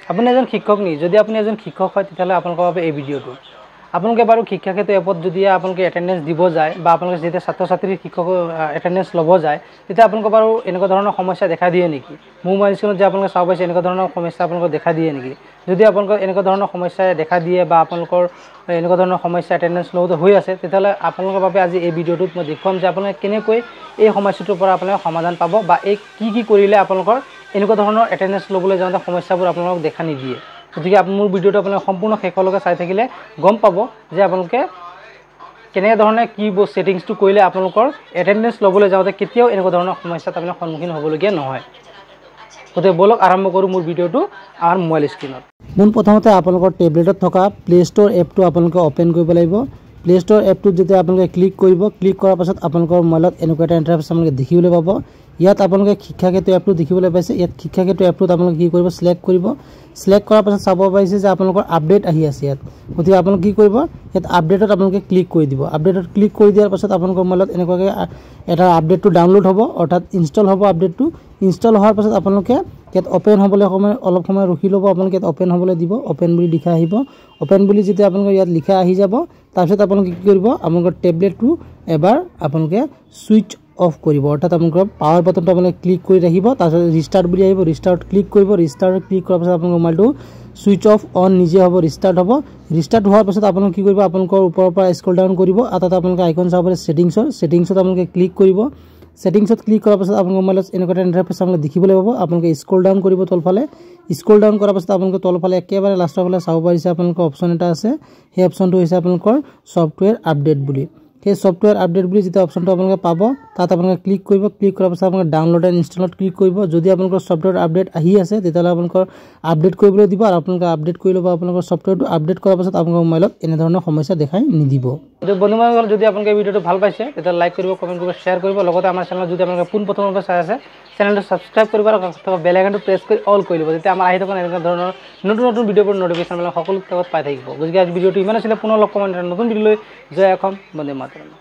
আপুনি এজন শিক্ষক নি যদি আপুনি এজন শিক্ষক হয় তেতিয়াহ'লে আপোনালোকৰ বাবে এই ভিডিঅ'টো আপোনালোকে বাৰু শিক্ষা ক্ষেত্ৰ এপত যদি আপোনালোকে এটেণ্ডেঞ্চ দিব যায় বা আপোনালোকে যেতিয়া ছাত্ৰ ছাত্ৰীৰ শিক্ষক এটেণ্ডেঞ্চ ল'ব যায় তেতিয়া আপোনালোকৰ বাৰু এনেকুৱা ধৰণৰ সমস্যা দেখা দিয়ে নেকি মোৰ মোবাইল স্ক্ৰীনত যে আপোনালোকে চাব পাইছে এনেকুৱা ধৰণৰ সমস্যা আপোনালোকৰ দেখা দিয়ে নেকি যদি আপোনালোকৰ এনেকুৱা ধৰণৰ সমস্যা দেখা দিয়ে বা আপোনালোকৰ এনেকুৱা ধৰণৰ সমস্যা এটেণ্ডেঞ্চ লওঁতে হৈ আছে তেতিয়াহ'লে আপোনালোকৰ বাবে আজি এই ভিডিঅ'টোত মই দেখুৱাম যে আপোনালোকে কেনেকৈ এই সমস্যাটোৰ পৰা আপোনালোকে সমাধান পাব বা এই কি কৰিলে আপোনালোকৰ এনেকুৱা ধৰণৰ এটেণ্ডেঞ্চ ল'বলৈ যাওঁতে সমস্যাবোৰ আপোনালোকক দেখা নিদিয়ে গতিকে মোৰ ভিডিঅ'টো আপোনালোকে সম্পূৰ্ণ শেষলৈকে চাই থাকিলে গম পাব যে আপোনালোকে কেনে ধৰণে কি সেটিংছটো কৰিলে আপোনালোকৰ এটেণ্ডেঞ্চ ল'বলৈ যাওঁতে কেতিয়াও এনেকুৱা ধৰণৰ সমস্যাত আপোনালোক সন্মুখীন হ'বলগীয়া নহয় গতিকে বলক আৰম্ভ কৰোঁ মোৰ ভিডিঅ'টো আমাৰ মোবাইল স্ক্ৰীনত প্ৰথমতে আপোনালোকৰ টেবলেটত থকা প্লে ষ্ট'ৰ এপটো আপোনালোকে অ'পেন কৰিব লাগিব প্লে ষ্ট'ৰ এপটোত যেতিয়া আপোনালোকে ক্লিক কৰিব ক্লিক কৰাৰ পাছত আপোনালোকৰ মোবাইলত এনেকুৱা এটা ইণ্টাৰফেচ আপোনালোকে দেখিবলৈ পাব ইয়াত আপোনালোকে শিক্ষা ক্ষেত্ৰ এপটো দেখিবলৈ পাইছে ইয়াত শিক্ষা ক্ষেত্ৰ এপটোত আপোনালোকে কি কৰিব সিলেক্ট কৰিব সিলেক্ট কৰাৰ পাছত চাব পাইছে যে আপোনালোকৰ আপডেট আহি আছে ইয়াত গতিকে আপোনালোকে কি কৰিব ইয়াত আপডেটত আপোনালোকে ক্লিক কৰি দিব আপডেটত ক্লিক কৰি দিয়াৰ পাছত আপোনালোকৰ মোবাইলত এনেকুৱাকৈ এটা আপডেটটো ডাউনলোড হ'ব অৰ্থাৎ ইনষ্টল হ'ব আপডেটটো ইনষ্টল হোৱাৰ পাছত আপোনালোকে ইয়াত অপেন হ'বলৈ অলপ সময় ৰখি ল'ব আপোনালোকে ইয়াত অপেন হ'বলৈ দিব অপেন বুলি লিখা আহিব অপেন বুলি যেতিয়া আপোনালোকৰ ইয়াত লিখা আহি যাব তাৰপিছত আপোনালোকে কি কৰিব আপোনালোকৰ টেবলেটটো এবাৰ আপোনালোকে সুইচ অফ কৰিব অৰ্থাৎ আপোনালোকৰ পাৱাৰ বাটনটো আপোনালোকে ক্লিক কৰি ৰাখিব তাৰপিছত ৰিষ্টাৰ্ট বুলি আহিব ৰিষ্টাৰ্ট ক্লিক কৰিব ৰিষ্টাৰ্ট ক্লিক কৰাৰ পাছত আপোনালোকৰ মোবাইলটো সুইচ অফ অন নিজে হ'ব ৰিষ্টাৰ্ট হ'ব ৰিষ্টাৰ্ট হোৱাৰ পাছত আপোনালোকে কি কৰিব আপোনালোকৰ ওপৰৰ পৰা স্ক্ৰল ডাউন কৰিব আৰু তাত আপোনালোকে আইকন চাব পাৰে সেটিংছত আপোনালোকে ক্লিক কৰিব সেটিংছত ক্লিক কৰাৰ পাছত আপোনালোকৰ মোবাইলত এনেকুৱা এটা ইণ্টাৰফেচ আপোনালোকে দেখিবলৈ পাব আপোনালোকে স্ক্ৰল ডাউন কৰিব তলফালে স্ক্ৰল ডাউন কৰাৰ পাছত আপোনালোকে তলফালে একেবাৰে লাষ্টৰ ফালে চাব পাৰিছে আপোনালোকৰ অপশ্যন এটা আছে সেই অপশ্যনটো হৈছে আপোনালোকৰ ছফ্টৱেৰ আপডেট বুলি সেই ছফ্টৱেৰ আপডেট বুলি যেতিয়া অপশ্যনটো আপোনালোকে পাব তাত আপোনালোকে ক্লিক কৰিব ক্লিক কৰাৰ পাছত আপোনালোকে ডাউনলোড এণ্ড ইনষ্টলত ক্লিক কৰিব যদি আপোনালোকৰ ছফ্টৱেৰ আপডেট আহি আছে তেতিয়াহ'লে আপোনালোকৰ আপডেট কৰিবলৈ দিব আৰু আপোনালোকে আপডেট কৰি ল'ব আপোনালোকৰ ছফ্টৱেৰটো আপডেট কৰাৰ পাছত আপোনালোকৰ মোবাইলত এনেধৰণৰ সমস্যা দেখাই নিদিব বন্ধুসকল যদি আপোনালোকে ভিডিঅ'টো ভাল পাইছে তেতিয়াহ'লে লাইক কৰিব কমেণ্ট কৰিব শ্বেয়াৰ কৰিব লগতে আমাৰ চেনেলত যদি আপোনালোকে পোনপ্ৰথমবাৰ চাই আছে চেনেলটো ছাবস্ক্ৰাইব কৰিব আৰু কাষত বেল আইকনটো প্ৰেছ কৰি অল কৰি ল'ব তেতিয়া আমাৰ আহি থকা এনেকুৱা ধৰণৰ নতুন ভিডিঅ'বোৰ নটিফিকেশ্যন আপোনালোকে সকলো লগত পাই থাকিব গতিকে আজি ভিডিঅ'টো ইমান আছিলে পুনৰ লগ পাম নতুন ভিডিঅ'লৈ জয় অসম বন্দে মাতৰম